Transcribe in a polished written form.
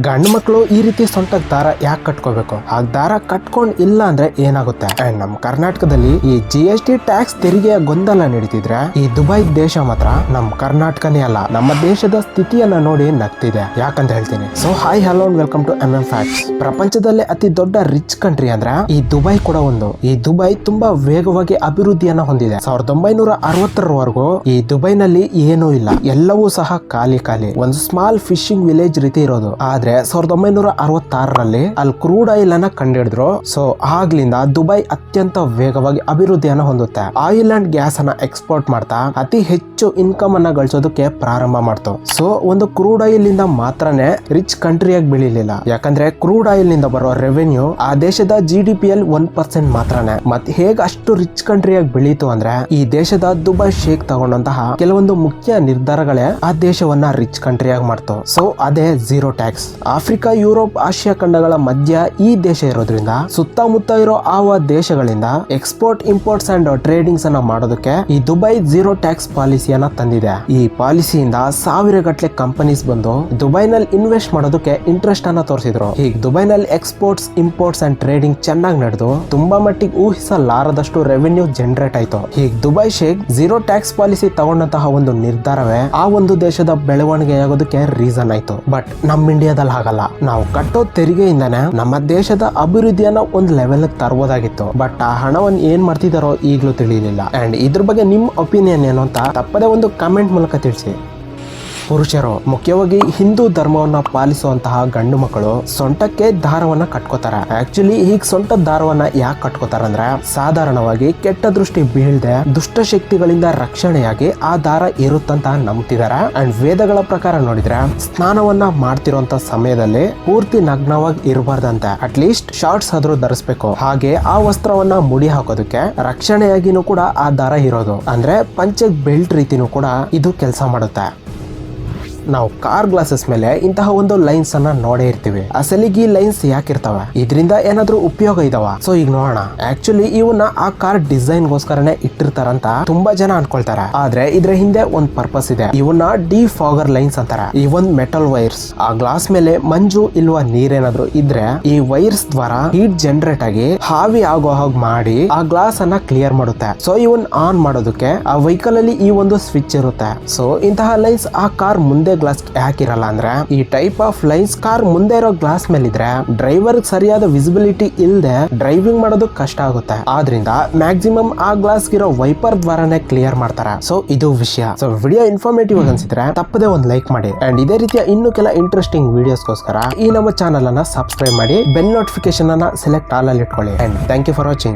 ಗಂಡು ಮಕ್ಕಳು ಈ ರೀತಿ ಸೊಂಟಕ್ಕೆ ದಾರ ಯಾಕೆ ಕಟ್ಕೋಬೇಕು? ಆ ದಾರ ಕಟ್ಕೊಂಡ್ ಇಲ್ಲ ಅಂದ್ರೆ ಏನಾಗುತ್ತೆ? ಅಂಡ್ ನಮ್ಮ ಕರ್ನಾಟಕದಲ್ಲಿ ಈ GST ಟ್ಯಾಕ್ಸ್ ತೆರಿಗೆಯ ಗೊಂದಲ ನಡೀತಿದ್ರೆ ಈ ದುಬೈ ದೇಶ ಮಾತ್ರ ನಮ್ಮ ಕರ್ನಾಟಕನೇ ಅಲ್ಲ, ನಮ್ಮ ದೇಶದ ಸ್ಥಿತಿಯನ್ನ ನೋಡಿ ನಗ್ತಿದೆ. ಯಾಕಂತ ಹೇಳ್ತೀನಿ. So hi hello welcome to MM facts. ಪ್ರಪಂಚದಲ್ಲೇ ಅತಿ ದೊಡ್ಡ ರಿಚ್ ಕಂಟ್ರಿ ಅಂದ್ರೆ ಈ ದುಬೈ ಕೂಡ ಒಂದು. ಈ ದುಬೈ ತುಂಬಾ ವೇಗವಾಗಿ ಅಭಿವೃದ್ಧಿಯನ್ನ ಹೊಂದಿದೆ. 1960ರವರೆಗೂ ಈ ದುಬೈನಲ್ಲಿ ಏನೂ ಇಲ್ಲ, ಎಲ್ಲವೂ ಸಹ ಖಾಲಿ. ಒಂದು ಸ್ಮಾಲ್ ಫಿಶಿಂಗ್ ವಿಲೇಜ್ ರೀತಿ ಇರೋದು. ಆದ್ರೆ 1966ರಲ್ಲಿ ಅಲ್ಲಿ ಕ್ರೂಡ್ ಆಯಿಲ್ ಅನ್ನ ಕಂಡಿಡಿದ್ರು. ಸೊ ಆಗ್ಲಿಂದ ದುಬೈ ಅತ್ಯಂತ ವೇಗವಾಗಿ ಅಭಿವೃದ್ಧಿಯನ್ನ ಹೊಂದುತ್ತೆ. ಆಯಿಲ್ ಅಂಡ್ ಗ್ಯಾಸ್ ಅನ್ನ ಎಕ್ಸ್ಪೋರ್ಟ್ ಮಾಡ್ತಾ ಅತಿ ಹೆಚ್ಚು ಇನ್ಕಮ್ ಅನ್ನ ಗಳಿಸೋದಕ್ಕೆ ಪ್ರಾರಂಭ ಮಾಡ್ತು. ಸೊ ಒಂದು ಕ್ರೂಡ್ ಆಯಿಲ್ ಇಂದ ಮಾತ್ರನೇ ರಿಚ್ ಕಂಟ್ರಿಯಾಗಿ ಬೆಳಿಲಿಲ್ಲ, ಯಾಕಂದ್ರೆ ಕ್ರೂಡ್ ಆಯಿಲ್ ನಿಂದ ಬರೋ ರೆವೆನ್ಯೂ ಆ ದೇಶದ GDP ಯಲ್ಲಿ 1% ಮಾತ್ರನೇ. ಮತ್ತೆ ಹೇಗೆ ಅಷ್ಟು ರಿಚ್ ಕಂಟ್ರಿಯಾಗಿ ಬೆಳೀತು ಅಂದ್ರೆ ಈ ದೇಶದ ದುಬೈ ಶೇಕ್ ತಗೊಂಡಂತಹ ಕೆಲವೊಂದು ಮುಖ್ಯ ನಿರ್ಧಾರಗಳೇ ಆ ದೇಶವನ್ನ ರಿಚ್ ಕಂಟ್ರಿಯಾಗಿ ಮಾಡ್ತು. ಸೊ ಅದೇ zero tax. Africa, Europe, Asiya ಖಂಡಗಳ ಮಧ್ಯ ಈ ದೇಶ ಇರೋದ್ರಿಂದ ಸುತ್ತಮುತ್ತ ಇರೋ ಆವ ದೇಶಗಳಿಂದ ಎಕ್ಸ್ಪೋರ್ಟ್, ಇಂಪೋರ್ಟ್ಸ್ ಅಂಡ್ ಟ್ರೇಡಿಂಗ್ಸ್ ಅನ್ನ ಮಾಡೋದಕ್ಕೆ ಈ ದುಬೈ ಝೀರೋ ಟ್ಯಾಕ್ಸ್ ಪಾಲಿಸಿಯನ್ನ ತಂದಿದೆ. ಈ ಪಾಲಿಸಿಯಿಂದ ಸಾವಿರಗಟ್ಟಲೆ ಕಂಪನೀಸ್ ಬಂದು ದುಬೈನಲ್ಲಿ ಇನ್ವೆಸ್ಟ್ ಮಾಡೋದಕ್ಕೆ ಇಂಟ್ರೆಸ್ಟ್ ಅನ್ನ ತೋರಿಸಿದ್ರು. ಹೀಗೆ ದುಬೈನಲ್ಲಿ ಎಕ್ಸ್ಪೋರ್ಟ್ಸ್, ಇಂಪೋರ್ಟ್ಸ್ ಅಂಡ್ ಟ್ರೇಡಿಂಗ್ ಚೆನ್ನಾಗಿ ನಡೆದು ತುಂಬಾ ಮಟ್ಟಿಗೆ ಊಹಿಸಲಾರದಷ್ಟು ರೆವೆನ್ಯೂ ಜನರೇಟ್ ಆಯ್ತು. ಹೀಗೆ Dubai sheikh zero tax policy ತಗೊಂಡಂತಹ ಒಂದು ನಿರ್ಧಾರವೇ ಆ ಒಂದು ದೇಶದ ಬೆಳವಣಿಗೆ ಆಗೋದಕ್ಕೆ ರೀಸನ್ ಆಯ್ತು. ಬಟ್ ನಮ್ಮ ಇಂಡಿಯಾದಲ್ಲಿ ಹಾಗಲ್ಲ. ನಾವು ಕಟ್ಟೋ ತೆರಿಗೆಯಿಂದಾನೆ ನಮ್ಮ ದೇಶದ ಅಭಿವೃದ್ಧಿಯನ್ನ ಒಂದು ಲೆವೆಲ್ ತರಬಹುದಾಗಿತ್ತು. ಬಟ್ ಆ ಹಣವನ್ನು ಏನ್ ಮಾಡ್ತಿದಾರೋ ಈಗಲೂ ತಿಳಿಯಲಿಲ್ಲ. ಅಂಡ್ ಇದ್ರ ಬಗ್ಗೆ ನಿಮ್ ಒಪಿನಿಯನ್ ಏನು ಅಂತ ತಪ್ಪದೆ ಒಂದು ಕಮೆಂಟ್ ಮೂಲಕ ತಿಳಿಸಿ. ಪುರುಷರು, ಮುಖ್ಯವಾಗಿ ಹಿಂದೂ ಧರ್ಮವನ್ನ ಪಾಲಿಸುವಂತಹ ಗಂಡು ಮಕ್ಕಳು ಸೊಂಟಕ್ಕೆ ದಾರವನ್ನ ಕಟ್ಕೋತಾರೆ. ಆಕ್ಚುಲಿ ಈಗ ಸೊಂಟದ ದಾರವನ್ನ ಯಾಕೆ ಕಟ್ಕೋತಾರಂದ್ರೆ ಸಾಧಾರಣವಾಗಿ ಕೆಟ್ಟ ದೃಷ್ಟಿ ಬೀಳದೆ ದುಷ್ಟಶಕ್ತಿಗಳಿಂದ ರಕ್ಷಣೆಯಾಗಿ ಆ ದಾರ ಇರುತ್ತಂತ ನಂಬ್ತಿದಾರೆ. ಅಂಡ್ ವೇದಗಳ ಪ್ರಕಾರ ನೋಡಿದ್ರೆ ಸ್ನಾನವನ್ನ ಮಾಡ್ತಿರೋಂತ ಸಮಯದಲ್ಲಿ ಪೂರ್ತಿ ನಗ್ನವಾಗಿ ಇರಬಾರ್ದಂತೆ, ಅಟ್ಲೀಸ್ಟ್ ಶಾರ್ಟ್ಸ್ ಆದ್ರೂ ಧರಿಸ್ಬೇಕು. ಹಾಗೆ ಆ ವಸ್ತ್ರವನ್ನ ಮುಡಿ ಹಾಕೋದಕ್ಕೆ ರಕ್ಷಣೆಯಾಗಿನೂ ಕೂಡ ಆ ದಾರ ಇರೋದು. ಅಂದ್ರೆ ಪಂಚಕ್ ಬೆಲ್ಟ್ ರೀತಿನೂ ಕೂಡ ಇದು ಕೆಲಸ ಮಾಡುತ್ತೆ. ನಾವು ಕಾರ್ ಗ್ಲಾಸಸ್ ಮೇಲೆ ಇಂತಹ ಒಂದು ಲೈನ್ಸ್ ಅನ್ನ ನೋಡೇ ಇರ್ತೀವಿ. ಅಸಲಿಗೆ ಈ ಲೈನ್ಸ್ ಯಾಕಿರ್ತಾವೆ? ಇದರಿಂದ ಏನಾದ್ರೂ ಉಪಯೋಗ ಇದಾವ? ಸೊ ಈಗ ನೋಡೋಣ. ಆಕ್ಚುಲಿ ಇವನ್ನ ಆ ಕಾರ್ ಡಿಸೈನ್ ಗೋಸ್ಕರನೇ ಇಟ್ಟಿರ್ತಾರಂತ ತುಂಬಾ ಜನ ಅನ್ಕೊಳ್ತಾರೆ. ಆದ್ರೆ ಇದ್ರ ಹಿಂದೆ ಒಂದ್ ಪರ್ಪಸ್ ಇದೆ. ಇವನ್ನ ಡಿಫಾಗರ್ ಲೈನ್ಸ್ ಅಂತಾರೆ. ಈ ಒಂದ್ ಮೆಟಲ್ ವೈರ್ಸ್ ಆ ಗ್ಲಾಸ್ ಮೇಲೆ ಮಂಜು ಇಲ್ವಾ ನೀರೇನಾದ್ರೂ ಇದ್ರೆ ಈ ವೈರ್ಸ್ ದ್ವಾರ ಹೀಟ್ ಜನರೇಟ್ ಆಗಿ ಹಾವಿ ಆಗೋ ಹಾಗೆ ಮಾಡಿ ಆ ಗ್ಲಾಸ್ ಅನ್ನ ಕ್ಲಿಯರ್ ಮಾಡುತ್ತೆ. ಸೊ ಇವನ್ ಆನ್ ಮಾಡೋದಕ್ಕೆ ಆ ವೆಹಿಕಲ್ ಅಲ್ಲಿ ಈ ಒಂದು ಸ್ವಿಚ್ ಇರುತ್ತೆ. ಸೊ ಇಂತಹ ಲೈನ್ಸ್ ಆ ಕಾರ್ ಮುಂದೆ ಗ್ಲಾಸ್ ಯಾಕಿರಲ್ಲ ಅಂದ್ರೆ ಈ ಟೈಪ್ ಆಫ್ ಲೈನ್ಸ್ ಕಾರ್ ಮುಂದೆ ಇರೋ ಗ್ಲಾಸ್ ಮೇಲೆ ಇದ್ರೆ ಡ್ರೈವರ್ ಸರಿಯಾದ ವಿಸಿಬಿಲಿಟಿ ಇಲ್ಲದೆ ಡ್ರೈವಿಂಗ್ ಮಾಡೋದು ಕಷ್ಟ ಆಗುತ್ತೆ. ಆದ್ರಿಂದ ಮ್ಯಾಕ್ಸಿಮಮ್ ಆ ಗ್ಲಾಸ್ ಇರೋ ವೈಪರ್ ದ್ವಾರಾನೇ ಕ್ಲಿಯರ್ ಮಾಡ್ತಾರೆ. ಸೊ ಇದು ವಿಷಯ. ಸೊ ವಿಡಿಯೋ ಇನ್ಫಾರ್ಮೇಟಿವ್ ಅನ್ಸಿದ್ರೆ ತಪ್ಪದೆ ಒಂದು ಲೈಕ್ ಮಾಡಿ. ಅಂಡ್ ಇದೇ ರೀತಿಯ ಇನ್ನು ಕೆಲ ಇಂಟ್ರೆಸ್ಟಿಂಗ್ ವಿಡಿಯೋಸ್ಗೋಸ್ಕರ ಈ ನಮ್ಮ ಚಾನಲ್ ಅನ್ನ ಸಬ್ಸ್ಕ್ರೈಬ್ ಮಾಡಿ, ಬೆಲ್ ನೋಟಿಫಿಕೇಶನ್ ಅನ್ನ ಸೆಲೆಕ್ಟ್ ಆಲ್ ಅಲ್ಲಿ ಇಟ್ಕೊಳ್ಳಿ. And thank you for watching.